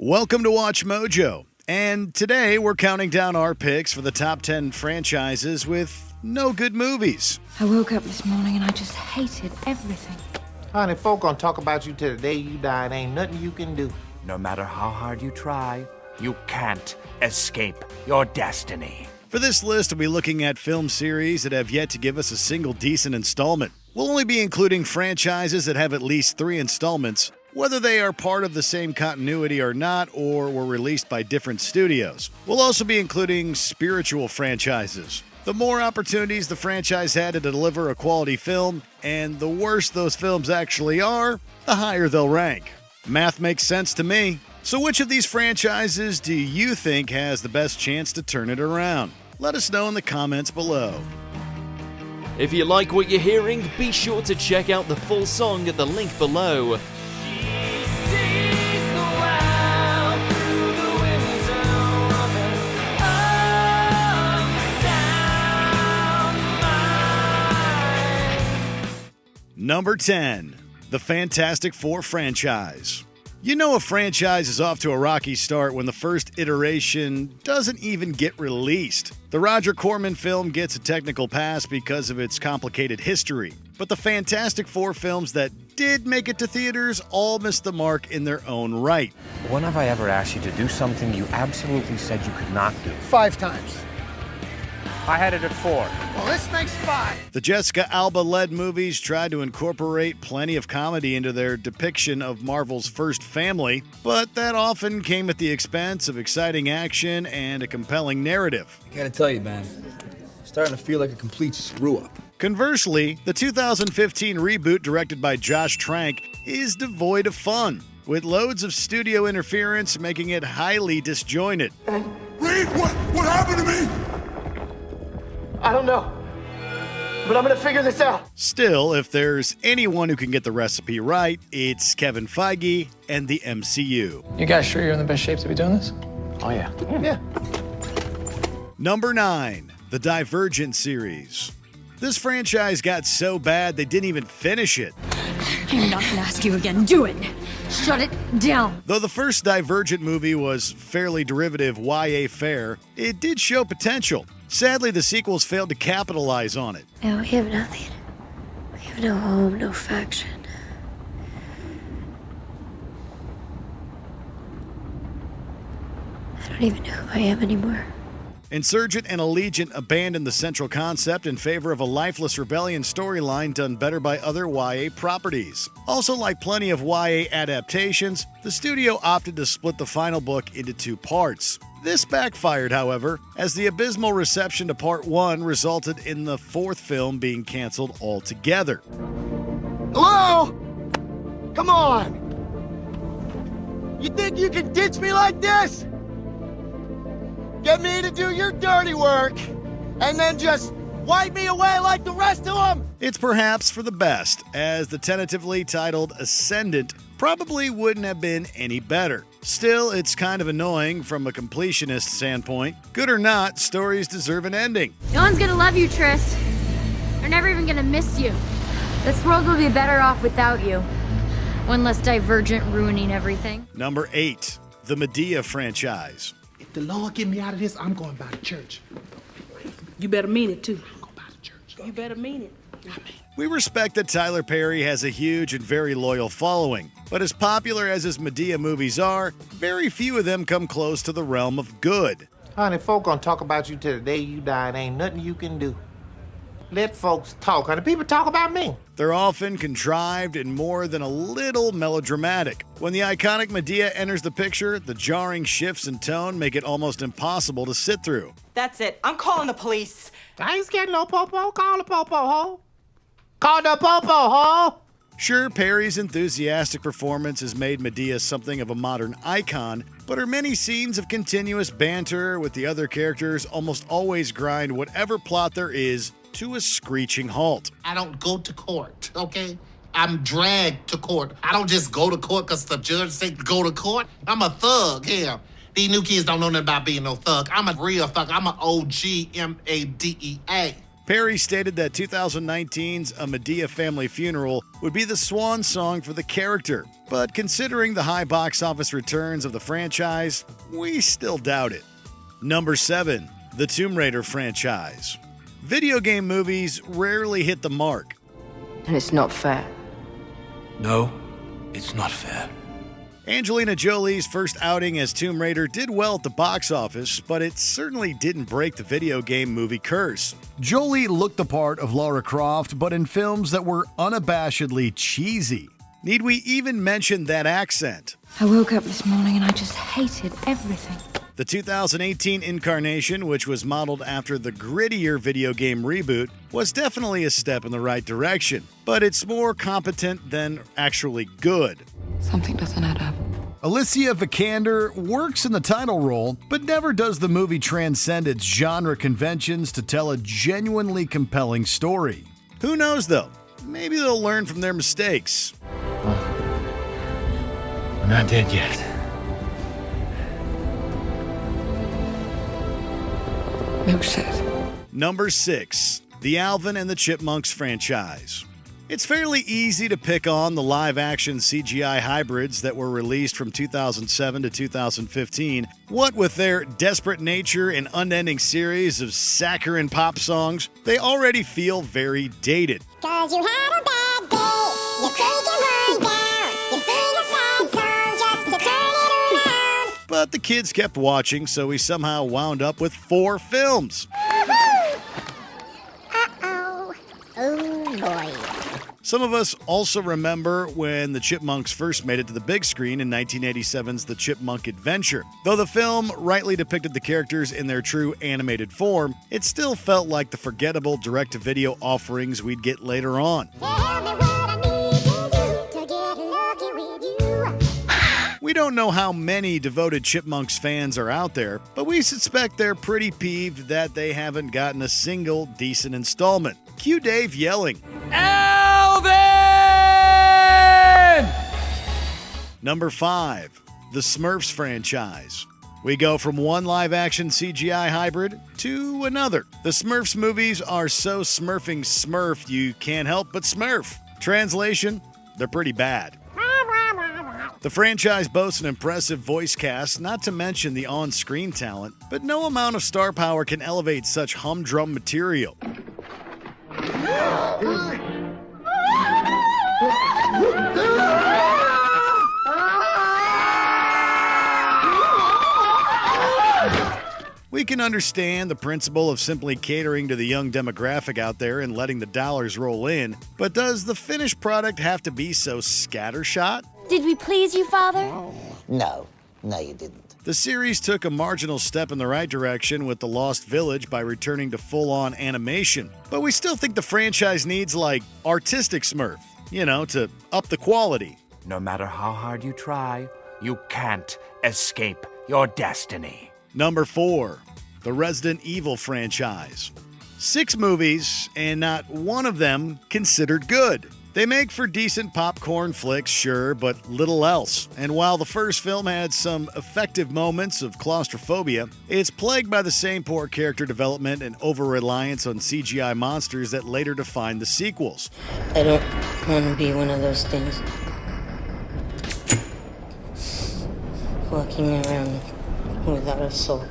Welcome to Watch Mojo, and today we're counting down our picks for the top 10 franchises with no good movies. I woke up this morning and I just hated everything. Honey, folk gonna talk about you till the day you die. There ain't nothing you can do. No matter how hard you try, you can't escape your destiny. For this list, we'll be looking at film series that have yet to give us a single decent installment. We'll only be including franchises that have at least 3 installments, whether they are part of the same continuity or not, or were released by different studios. We'll also be including spiritual franchises. The more opportunities the franchise had to deliver a quality film, and the worse those films actually are, the higher they'll rank. Math makes sense to me. So which of these franchises do you think has the best chance to turn it around? Let us know in the comments below. If you like what you're hearing, be sure to check out the full song at the link below. Number 10, the Fantastic Four franchise. You know a franchise is off to a rocky start when the first iteration doesn't even get released. The Roger Corman film gets a technical pass because of its complicated history, but the Fantastic Four films that did make it to theaters all missed the mark in their own right. When have I ever asked you to do something you absolutely said you could not do? 5 times. I had it at 4. Well, this makes 5. The Jessica Alba-led movies tried to incorporate plenty of comedy into their depiction of Marvel's first family, but that often came at the expense of exciting action and a compelling narrative. I gotta tell you, man, starting to feel like a complete screw-up. Conversely, the 2015 reboot directed by Josh Trank is devoid of fun, with loads of studio interference making it highly disjointed. Reed, what happened to me? I don't know, but I'm gonna figure this out. Still, if there's anyone who can get the recipe right, it's Kevin Feige and the MCU. You guys sure you're in the best shape to be doing this? Oh yeah. Number 9, the Divergent Series. This franchise got so bad they didn't even finish it. I'm not gonna ask you again. Do it. Shut it down. Though the first Divergent movie was fairly derivative YA fare, it did show potential. Sadly, the sequels failed to capitalize on it. No, we have nothing. We have no home, no faction. I don't even know who I am anymore. Insurgent and Allegiant abandoned the central concept in favor of a lifeless rebellion storyline done better by other YA properties. Also, like plenty of YA adaptations, the studio opted to split the final book into 2 parts. This backfired, however, as the abysmal reception to Part 1 resulted in the 4th film being canceled altogether. Hello? Come on. You think you can ditch me like this? Get me to do your dirty work, and then just wipe me away like the rest of them? It's perhaps for the best, as the tentatively titled Ascendant probably wouldn't have been any better. Still, it's kind of annoying from a completionist standpoint. Good or not, stories deserve an ending. No one's gonna love you, Tris. They're never even gonna miss you. This world will be better off without you. One less Divergent ruining everything. Number 8, the Medea franchise. If the Lord get me out of this, I'm going by the church. You better mean it, too. I'm going by the church. You better mean it. We respect that Tyler Perry has a huge and very loyal following, but as popular as his Medea movies are, very few of them come close to the realm of good. Honey, folk gonna talk about you till the day you die. There ain't nothing you can do. Let folks talk, honey. People talk about me. They're often contrived and more than a little melodramatic. When the iconic Medea enters the picture, the jarring shifts in tone make it almost impossible to sit through. That's it. I'm calling the police. I ain't scared no popo. Call the popo, ho. Call the popo, ho. Sure, Perry's enthusiastic performance has made Medea something of a modern icon, but her many scenes of continuous banter with the other characters almost always grind whatever plot there is to a screeching halt. I don't go to court, okay? I'm dragged to court. I don't just go to court because the judge said go to court. I'm a thug here. These new kids don't know nothing about being no thug. I'm a real thug. I'm an OG, M-A-D-E-A. Perry stated that 2019's A Medea Family Funeral would be the swan song for the character, but considering the high box office returns of the franchise, we still doubt it. Number 7. The Tomb Raider franchise. Video game movies rarely hit the mark. And it's not fair. No, it's not fair. Angelina Jolie's first outing as Tomb Raider did well at the box office, but it certainly didn't break the video game movie curse. Jolie looked the part of Lara Croft, but in films that were unabashedly cheesy. Need we even mention that accent? I woke up this morning and I just hated everything. The 2018 incarnation, which was modeled after the grittier video game reboot, was definitely a step in the right direction, but it's more competent than actually good. Something doesn't add up. Alicia Vikander works in the title role, but never does the movie transcend its genre conventions to tell a genuinely compelling story. Who knows, though? Maybe they'll learn from their mistakes. We're not dead yet. No shit. Number 6. The Alvin and the Chipmunks franchise. It's fairly easy to pick on the live-action CGI hybrids that were released from 2007 to 2015. What with their desperate nature and unending series of saccharine pop songs, they already feel very dated. 'Cause you had a bad day, you take it one down, you sing a sad song just to turn it around. But the kids kept watching, so we somehow wound up with 4 films. Uh-oh. Oh, boy. Some of us also remember when the Chipmunks first made it to the big screen in 1987's The Chipmunk Adventure. Though the film rightly depicted the characters in their true animated form, it still felt like the forgettable direct-to-video offerings we'd get later on. Tell me what I need to do to get lucky with you. We don't know how many devoted Chipmunks fans are out there, but we suspect they're pretty peeved that they haven't gotten a single decent installment. Cue Dave yelling, Alvin! Number 5. The Smurfs franchise. We go from one live-action CGI hybrid to another. The Smurfs movies are so smurfing smurfed you can't help but smurf. Translation, they're pretty bad. The franchise boasts an impressive voice cast, not to mention the on-screen talent, but no amount of star power can elevate such humdrum material. We can understand the principle of simply catering to the young demographic out there and letting the dollars roll in, but does the finished product have to be so scattershot? Did we please you, Father? No, you didn't. The series took a marginal step in the right direction with The Lost Village by returning to full-on animation, but we still think the franchise needs, like, artistic Smurf, to up the quality. No matter how hard you try, you can't escape your destiny. Number 4. The Resident Evil franchise. 6 movies, and not one of them considered good. They make for decent popcorn flicks, sure, but little else. And while the first film had some effective moments of claustrophobia, it's plagued by the same poor character development and over-reliance on CGI monsters that later defined the sequels. I don't want to be one of those things. Walking around without a soul.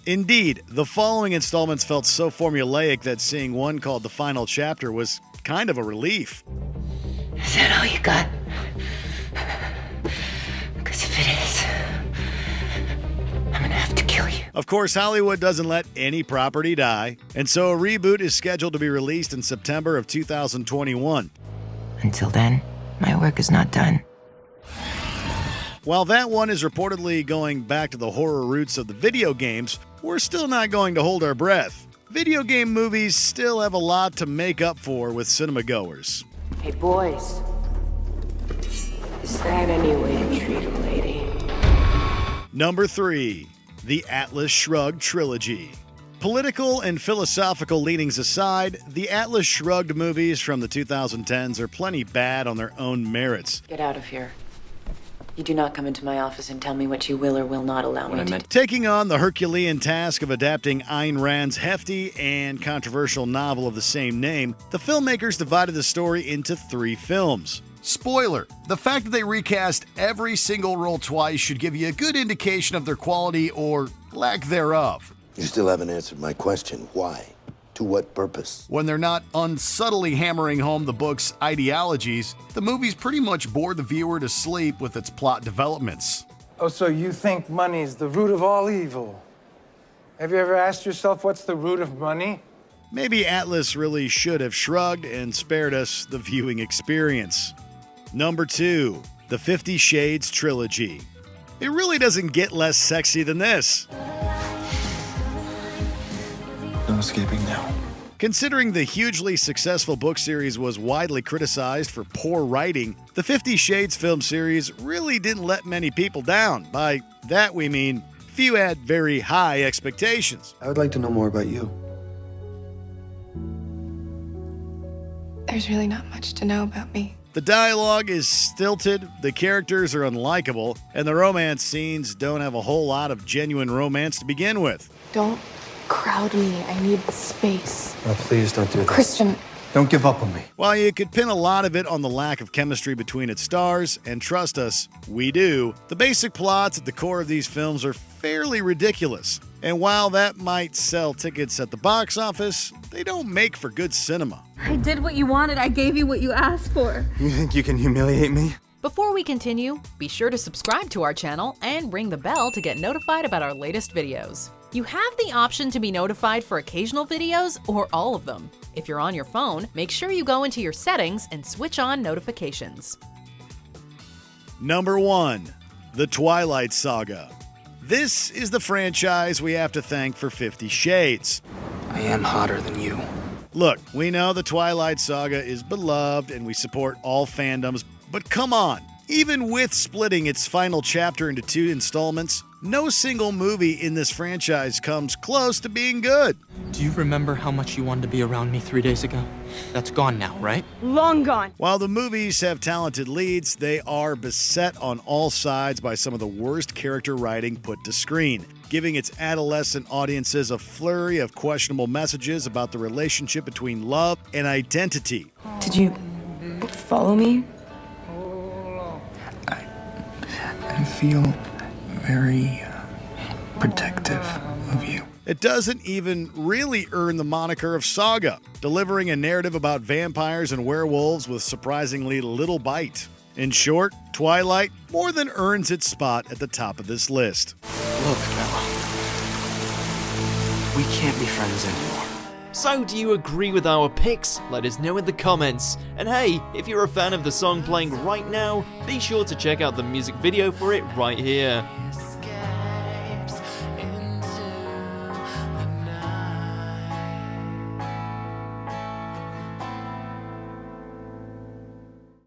Indeed, the following installments felt so formulaic that seeing one called The Final Chapter was kind of a relief. Is that all you got? Because if it is, I'm gonna have to kill you. Of course, Hollywood doesn't let any property die, and so a reboot is scheduled to be released in September of 2021. Until then, my work is not done. While that one is reportedly going back to the horror roots of the video games, we're still not going to hold our breath. Video game movies still have a lot to make up for with cinema goers. Hey, boys. Is that any way to treat a lady? Number 3. The Atlas Shrugged Trilogy. Political and philosophical leanings aside, the Atlas Shrugged movies from the 2010s are plenty bad on their own merits. Get out of here. You do not come into my office and tell me what you will or will not allow me to. Taking on the Herculean task of adapting Ayn Rand's hefty and controversial novel of the same name, the filmmakers divided the story into 3 films. Spoiler, the fact that they recast every single role twice should give you a good indication of their quality or lack thereof. You still haven't answered my question. Why? To what purpose? When they're not unsubtly hammering home the book's ideologies, the movies pretty much bore the viewer to sleep with its plot developments. Oh, so you think money's the root of all evil? Have you ever asked yourself what's the root of money? Maybe Atlas really should have shrugged and spared us the viewing experience. Number 2, the 50 Shades Trilogy. It really doesn't get less sexy than this. No escaping now. Considering the hugely successful book series was widely criticized for poor writing, the 50 Shades film series really didn't let many people down. By that we mean few had very high expectations. I would like to know more about you. There's really not much to know about me. The dialogue is stilted, the characters are unlikable, and the romance scenes don't have a whole lot of genuine romance to begin with. Don't crowd me. I need space. Oh, please don't do this. Christian. Don't give up on me. While you could pin a lot of it on the lack of chemistry between its stars, and trust us, we do, the basic plots at the core of these films are fairly ridiculous. And while that might sell tickets at the box office, they don't make for good cinema. I did what you wanted. I gave you what you asked for. You think you can humiliate me? Before we continue, be sure to subscribe to our channel and ring the bell to get notified about our latest videos. You have the option to be notified for occasional videos or all of them. If you're on your phone, make sure you go into your settings and switch on notifications. Number 1, the Twilight Saga. This is the franchise we have to thank for 50 Shades. I am hotter than you. Look, we know the Twilight Saga is beloved and we support all fandoms, but come on. Even with splitting its final chapter into 2 installments, no single movie in this franchise comes close to being good. Do you remember how much you wanted to be around me 3 days ago? That's gone now, right? Long gone. While the movies have talented leads, they are beset on all sides by some of the worst character writing put to screen, giving its adolescent audiences a flurry of questionable messages about the relationship between love and identity. Did you follow me? I feel very protective of you. It doesn't even really earn the moniker of saga, delivering a narrative about vampires and werewolves with surprisingly little bite. In short, Twilight more than earns its spot at the top of this list. Look, Bella. We can't be friends anymore. So do you agree with our picks? Let us know in the comments. And hey, if you're a fan of the song playing right now, be sure to check out the music video for it right here.